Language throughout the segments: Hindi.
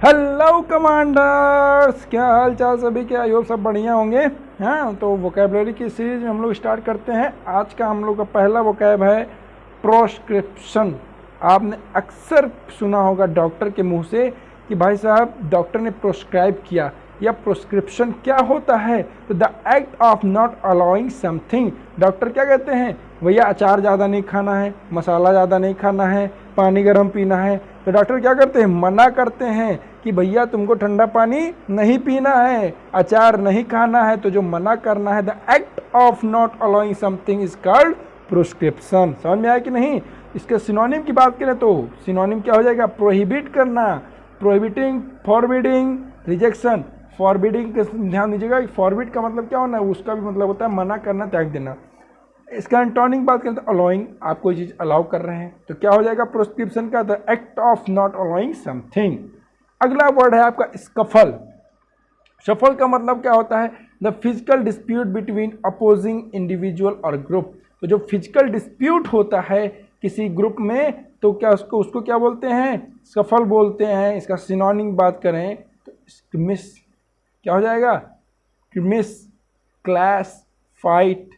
हेलो कमांडर्स, क्या हाल चाल सभी के। आई होप सब बढ़िया होंगे। हाँ, तो वोकैबुलरी की सीरीज में हम लोग स्टार्ट करते हैं। आज का हम लोग का पहला वोकैब है प्रोस्क्रिप्शन। आपने अक्सर सुना होगा डॉक्टर के मुंह से कि भाई साहब डॉक्टर ने प्रोस्क्राइब किया, या प्रोस्क्रिप्शन क्या होता है। तो the act of not allowing something. Doctor क्या कहते हैं, भैया अचार ज़्यादा नहीं खाना है, मसाला ज़्यादा नहीं खाना है, पानी गर्म पीना है। तो डॉक्टर क्या करते हैं, मना करते हैं कि भैया तुमको ठंडा पानी नहीं पीना है, अचार नहीं खाना है। तो जो मना करना है, the act of not allowing something is called proscription. समझ में आया कि नहीं। इसके सिनोनिम की बात करें तो सिनोनिम क्या हो जाएगा, प्रोहिबिट करना, प्रोहिबिटिंग, फॉरबिडिंग, रिजेक्शन। फॉरबिडिंग का ध्यान दीजिएगा, फॉरबिड का मतलब क्या होना है, उसका भी मतलब होता है मना करना, त्याग देना। इसका एंटोनिक बात करें तो अलाउइंग, आप कोई चीज़ अलाउ कर रहे हैं। तो क्या हो जाएगा प्रोस्क्रिप्शन का, the act of not allowing something. अगला वर्ड है आपका स्कफल। शफल का मतलब क्या होता है, the physical dispute between opposing individual और ग्रुप। तो जो फिजिकल डिस्प्यूट होता है किसी ग्रुप में, तो क्या उसको क्या बोलते हैं, स्कफल बोलते हैं। इसका सिनोनिम बात करें तो स्क्रिमिश क्या हो जाएगा, स्क्रिमिश, क्लैश, फाइट।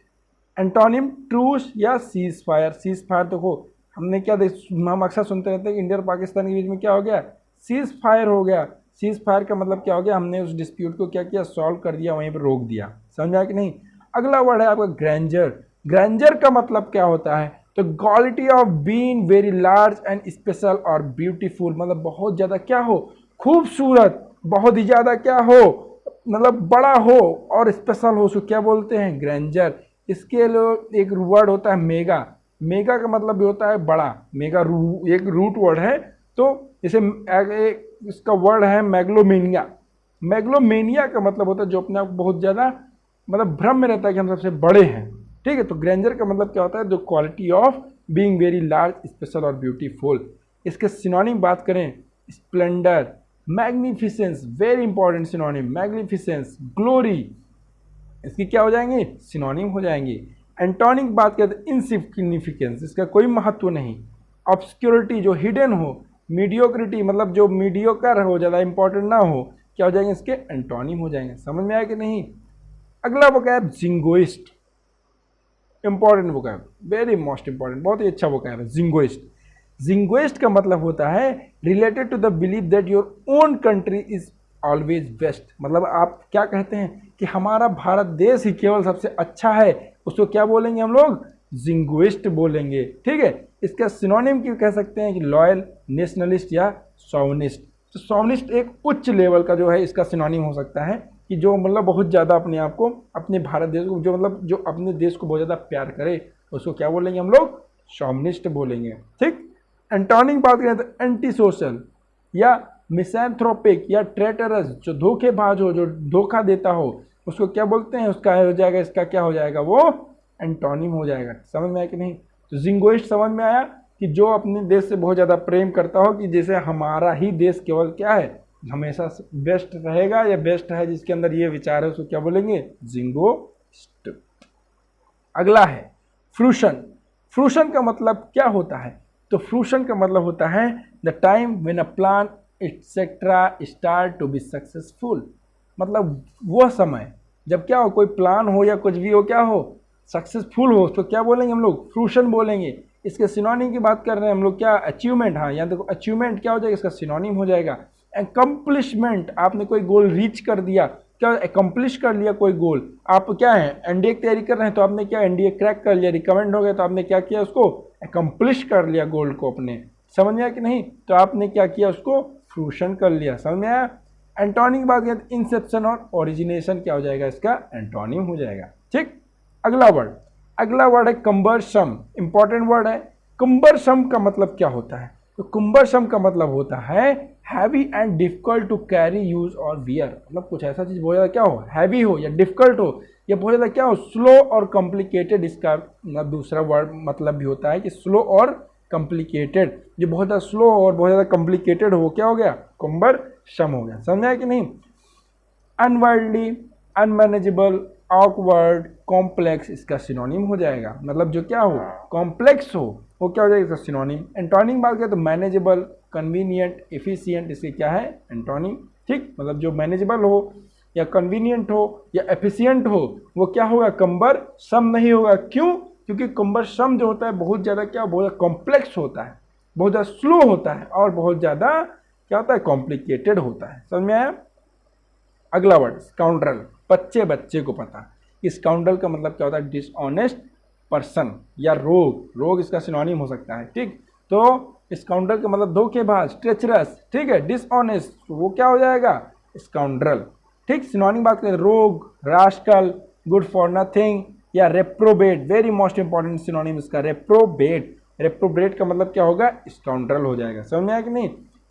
एंटोनिम ट्रूस या सीज फायर। सीज फायर देखो हमने क्या हम अक्सर सुनते रहते हैं कि इंडिया और पाकिस्तान के बीच में क्या हो गया, सीज फायर हो गया। सीज फायर का मतलब क्या हो गया, हमने उस डिस्प्यूट को क्या किया, सॉल्व कर दिया, वहीं पर रोक दिया। समझा कि नहीं। अगला वर्ड है आपका ग्रैंजर। ग्रैंजर का मतलब क्या होता है, तो quality of being very large and special और ब्यूटीफुल। मतलब बहुत ज़्यादा क्या हो, खूबसूरत, बहुत ही ज़्यादा क्या हो, मतलब बड़ा हो और स्पेशल हो, उसको क्या बोलते हैं, ग्रैंजर। इसके लिए एक वर्ड होता है मेगा। मेगा का मतलब भी होता है बड़ा। मेगा एक रूट वर्ड है। तो जैसे इसका वर्ड है मैग्लोमेनिया। मैग्लोमेनिया का मतलब होता है जो अपने आप को बहुत ज़्यादा मतलब भ्रम में रहता है कि हम सबसे बड़े हैं। ठीक है। तो ग्रैंजर का मतलब क्या होता है, जो quality of being very large, special और ब्यूटीफुल। इसके सिनोनिम बात करें, Splendor, magnificence, very important synonym, magnificence, glory. इसकी क्या हो जाएंगे, सिनोनिम हो जाएंगे। एंटोनिक बात करते हैं इनसिग्निफिकेंस, इसका कोई महत्व नहीं। ऑब्सक्योरिटी, जो हिडन हो। मीडियोक्रिटी, मतलब जो मीडियोकर हो, ज़्यादा इंपॉर्टेंट ना हो, क्या हो जाएंगे, इसके एंटोनिम हो जाएंगे। समझ में आया कि नहीं। अगला vocab jingoist. Important vocab, very most important, बहुत ही अच्छा वोकैब है जिंगोइस्ट। जिंगोइस्ट का मतलब होता है related to the belief that your own country is always best. मतलब आप क्या कहते हैं कि हमारा भारत देश ही केवल सबसे अच्छा है, उसको क्या बोलेंगे हम लोग, जिंगोइस्ट बोलेंगे। ठीक है। इसका सिनोनिम क्यों कह सकते हैं कि लॉयल, नेशनलिस्ट या शॉविनिस्ट। तो शॉविनिस्ट एक उच्च लेवल का जो है इसका सिनोनिम हो सकता है कि जो मतलब बहुत ज़्यादा अपने आप को, अपने भारत देश को, जो मतलब जो अपने देश को बहुत ज़्यादा प्यार करे, उसको क्या बोलेंगे हम लोग, शॉविनिस्ट बोलेंगे। ठीक। एंटोनिक बात करें तो एंटी सोशल या मिसैंथ्रोपिक या ट्रेटरस, जो धोखेबाज हो, जो धोखा देता हो, उसको क्या बोलते हैं, उसका हो जाएगा, इसका क्या हो जाएगा, वो एंटोनिम हो जाएगा। समझ में आया कि नहीं। तो जिंगोइस्ट समझ में आया कि जो अपने देश से बहुत ज़्यादा प्रेम करता हो, कि जैसे हमारा ही देश केवल क्या है, हमेशा बेस्ट रहेगा या बेस्ट है, जिसके अंदर ये विचार है, उसको क्या बोलेंगे, जिंगोइस्ट। अगला है फ्रूशन। फ्रूशन का मतलब क्या होता है, तो फ्रूशन का मतलब होता है the time when a plan etcetera start to be successful. मतलब वह समय जब क्या हो, कोई प्लान हो या कुछ भी हो, क्या हो, सक्सेसफुल हो, उसको क्या बोलेंगे हम लोग, फ्रूशन बोलेंगे। इसके सिनोनिम की बात कर रहे हैं हम लोग, क्या, अचीवमेंट। हाँ, यहाँ देखो अचीवमेंट क्या हो जाएगा, इसका सिनोनिम हो जाएगा एकम्प्लिशमेंट। आपने कोई गोल रीच कर दिया, क्या एकम्प्लिश कर लिया कोई गोल। आप क्या है, एनडीए की तैयारी कर रहे हैं तो आपने क्या, एनडीए क्रैक कर लिया, रिकमेंड हो गया, तो आपने क्या किया, उसको एकम्प्लिश कर लिया गोल को अपने। समझ में आया कि नहीं। तो आपने क्या किया, उसको फ्रूशन कर लिया। समझ में आया। एंटोनिक बात करें तो इंसेप्शन और ओरिजिनेशन क्या हो जाएगा, इसका एंटोनिम हो जाएगा। ठीक। अगला वर्ड है कंबरसम। इंपॉर्टेंट वर्ड है। कंबरसम का मतलब क्या होता है, तो कंबरसम का मतलब होता है heavy and difficult to carry, use और वियर। मतलब कुछ ऐसा चीज बहुत ज़्यादा क्या हो, हैवी हो या डिफिकल्ट हो, या बहुत ज़्यादा क्या हो, स्लो और कॉम्प्लिकेटेड। इसका दूसरा वर्ड मतलब भी होता है कि स्लो और कॉम्प्लिकेटेड। जो बहुत ज़्यादा स्लो और बहुत ज़्यादा कॉम्प्लिकेटेड हो, क्या हो गया, कंबरसम हो गया। समझा है कि नहीं। अनवर्ल्डली, अनमैनेजेबल, ऑकवर्ड, कॉम्प्लेक्स, इसका सिनोनिम हो जाएगा। मतलब जो क्या हो, कॉम्प्लेक्स हो, वो क्या हो जाएगा इसका सिनोनिम। एंटोनिम बात करें तो मैनेजेबल, कन्वीनियंट, एफिशिएंट, इसके क्या है एंटोनिम। ठीक, मतलब जो मैनेजेबल हो या कन्वीनियंट हो या एफिशिएंट हो वो क्या होगा कम्बर सम नहीं होगा। क्यों? क्योंकि कम्बर सम जो होता है बहुत ज़्यादा क्या, बहुत ज़्यादा कॉम्प्लेक्स होता है, बहुत ज़्यादा स्लो होता है और बहुत ज़्यादा क्या होता है कॉम्प्लिकेटेड होता है। समझ में आया? अगला वर्ड स्काउंड्रल, बच्चे को पता। स्काउंड्रल का मतलब क्या होता है डिसऑनेस्ट पर्सन या रोग, रोग इसका सिनोनिम हो सकता है। ठीक, तो स्काउंड्रल का मतलब धोखेबाज, ट्रेचरस। ठीक है, डिसऑनेस्ट वो क्या हो जाएगा स्काउंड्रल। ठीक, सिनोनिम बात करें रोग, रास्कल, गुड फॉर नथिंग या रेप्रोबेट। वेरी मोस्ट इंपॉर्टेंट सिनोनिम इसका रेप्रोबेट। रेप्रोबेट का मतलब क्या होगा स्काउंड्रल हो जाएगा। समझ में आया कि नहीं?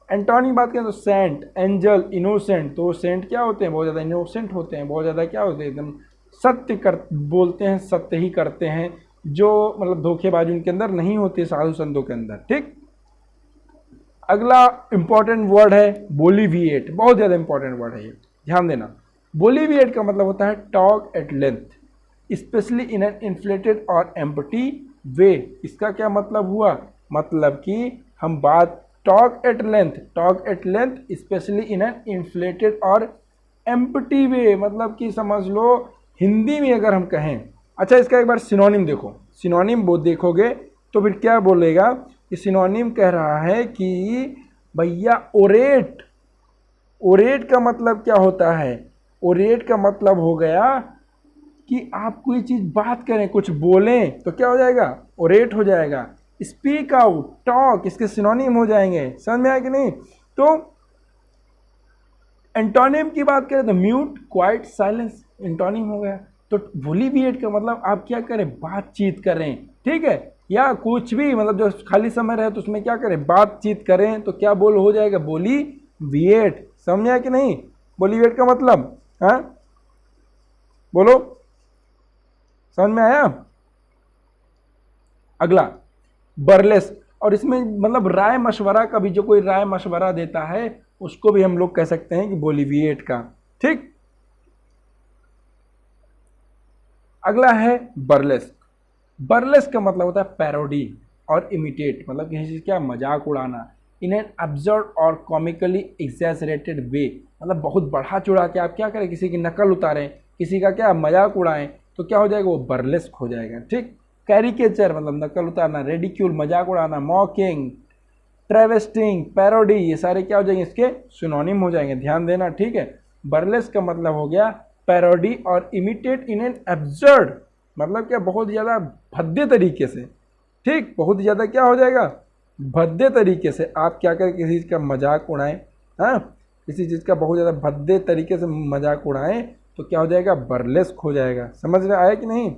एंटोनिम बात करें तो सेंट, एंजल, इनोसेंट। तो सेंट क्या होते हैं बहुत ज़्यादा इनोसेंट होते हैं, बहुत ज़्यादा क्या होते हैं एकदम सत्य कर बोलते हैं, सत्य ही करते हैं, जो मतलब धोखेबाजी उनके अंदर नहीं होती साधु संतों के अंदर। ठीक, अगला इंपॉर्टेंट वर्ड है बोलीविएट। बहुत ज़्यादा इंपॉर्टेंट वर्ड है ये, ध्यान देना। बोलीविएट का मतलब होता है talk at length, specially in an inflated और एम्प्टी वे। इसका क्या मतलब हुआ? मतलब कि हम बात talk at length specially in an inflated और एम्प्टी वे, मतलब कि समझ लो हिंदी में अगर हम कहें। अच्छा, इसका एक बार सिनोनिम देखो, सिनोनिम वो देखोगे तो फिर क्या बोलेगा कि सिनोनिम कह रहा है कि भैया ओरेट। ओरेट का मतलब क्या होता है? ओरेट का मतलब हो गया कि आप कोई चीज़ बात करें, कुछ बोलें तो क्या हो जाएगा ओरेट हो जाएगा। स्पीक आउट, टॉक, इसके सिनोनिम हो जाएंगे। समझ में आया कि नहीं? तो एंटोनिम की बात करें तो म्यूट, क्वाइट, साइलेंस एंटोनिम हो गया। तो वोलीविएट का मतलब आप क्या करें बातचीत करें। ठीक है, या कुछ भी मतलब जो खाली समय रहे तो उसमें क्या करें बातचीत करें, तो क्या बोल हो जाएगा बोलीविएट। समझ आया कि नहीं? बोलीविएट का मतलब हाँ बोलो, समझ में आया? अगला बर्लेस्क, और इसमें मतलब राय मशवरा का भी, जो कोई राय मशवरा देता है उसको भी हम लोग कह सकते हैं कि बोलीविएट का। ठीक, अगला है बर्लेस्क। बर्लेस्क का मतलब होता है पैरोडी और इमिटेट, मतलब किसी चीज़ का मजाक उड़ाना इन एन अब्सर्ड और कॉमिकली एग्जैजरेटेड वे। मतलब बहुत बढ़ा चढ़ा के आप क्या करें किसी की नकल उतारें, किसी का क्या मजाक उड़ाएं, तो क्या हो जाएगा वो बर्लेस्क हो जाएगा। ठीक, कैरिकेचर मतलब नकल उतारना, रेडिक्यूल मजाक उड़ाना, मॉकिंग, ट्रेवेस्टिंग, पैरोडी, ये सारे क्या हो जाएंगे इसके सिनोनिम हो जाएंगे। ध्यान देना। ठीक है, बर्लेस्क का मतलब हो गया पैरोडी और इमिटेट इन एन एब्सर्ड, मतलब क्या बहुत ज़्यादा भद्दे तरीके से। ठीक, बहुत ज़्यादा क्या हो जाएगा भद्दे तरीके से आप क्या करें किसी चीज़ का मजाक उड़ाएं। हाँ, किसी चीज़ का बहुत ज़्यादा भद्दे तरीके से मजाक उड़ाएं तो क्या हो जाएगा बर्लेस्क हो जाएगा। समझ में आया कि नहीं?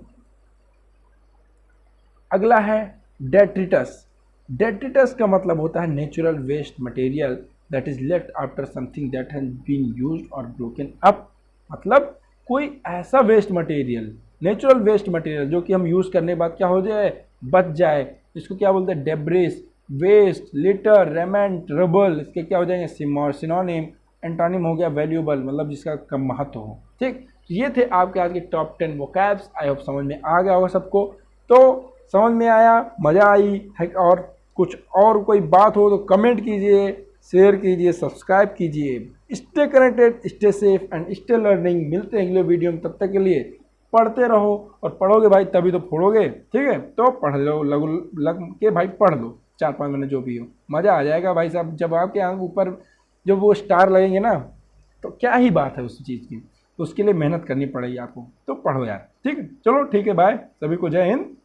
अगला है डेट्रिटस। डेट्रिटस का मतलब होता है natural waste material that is left after something that has been used और ब्रोकन अप। मतलब कोई ऐसा waste material, natural waste material जो कि हम यूज़ करने के बाद क्या हो जाए बच जाए, इसको क्या बोलते हैं debris, waste, litter, remnant, rubble, इसके क्या हो जाएंगे सिनोनिम। एंटोनिम हो गया वैल्यूएबल, मतलब जिसका कम महत्व हो। ठीक, ये थे आपके आज के टॉप 10 वोकैब्स। आई होप समझ में आ गया होगा सबको। तो समझ में आया, मज़ा आई है, और कुछ और कोई बात हो तो कमेंट कीजिए, शेयर कीजिए, सब्सक्राइब कीजिए। Stay connected, stay safe and stay learning. मिलते हैं अगले वीडियो में, तब तक के लिए पढ़ते रहो, और पढ़ोगे भाई तभी तो फोड़ोगे। ठीक है, तो पढ़ लो, लग के भाई पढ़ लो 4-5 महीने जो भी हो, मज़ा आ जाएगा भाई साहब। जब आपके यहाँ ऊपर जब वो स्टार लगेंगे ना तो क्या ही बात है उस चीज़ की। तो उसके लिए मेहनत करनी पड़ेगी आपको, तो पढ़ो यार। ठीक है, चलो ठीक है, बाय, सभी को जय हिंद।